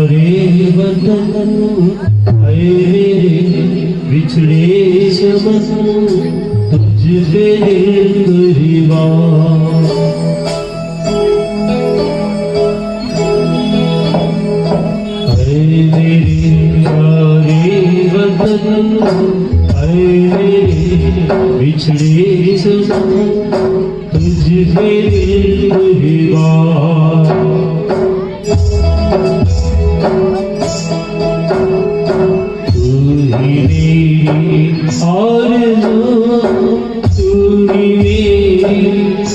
प्यारे वतन है मेरे बिछड़े समन तुझ पे कुर्बान। है मेरे प्यारे वतन है मेरे बिछड़े समन तुझ पे कुर्बान। आरज़ू तू ही मेरी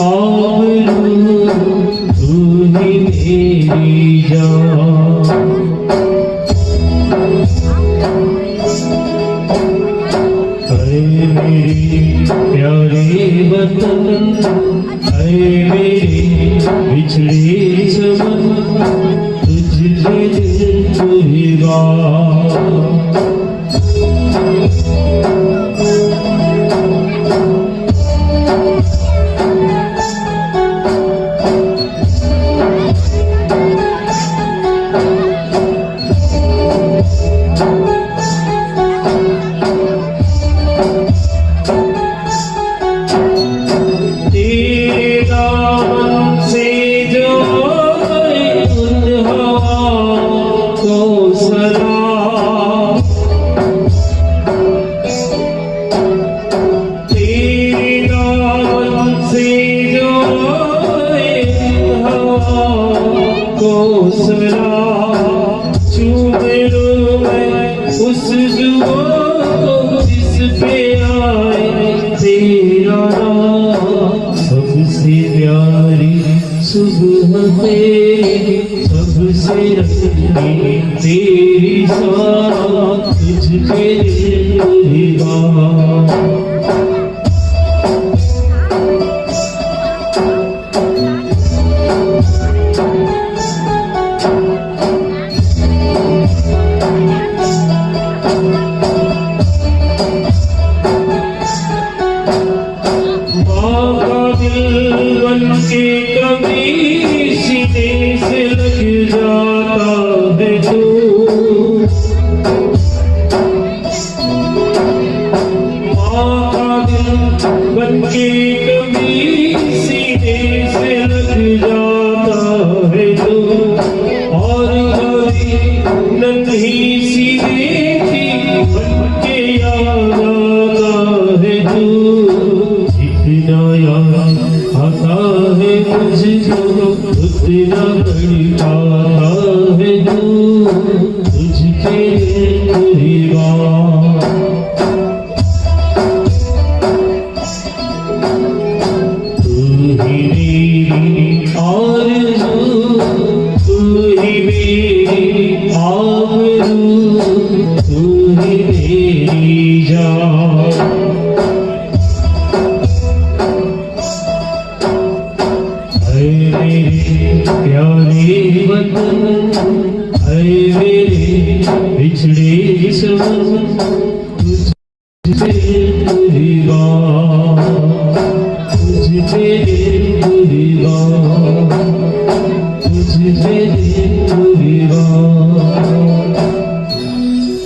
आबरू तू ही मेरी जान। ऐ मेरे प्यारे वतन ऐ मेरे बिछड़े समन तुझे दिल कुर्बान। उस जुबान जिस पे आए तेरा नाम सबसे प्यारी सुबह तेरी सबसे रखी तेरी साथ तुझ पे कुर्बान। के कभी सीने से लग जाता है तू माँ का दिल बन के कभी सीने से लग जाता है तू। और कभी नन्ही सी बेटी बन के याद आता है तू। इतना याद आता है मुझको उतना बड़ी पाता है तू तुझके कुर्बान। तू ही मेरी आरज़ू तू ही मेरी आबरू तू ही मेरी जान। मेरे प्यारे वतन है मेरे बिछड़े समन तुझ पे कुर्बान।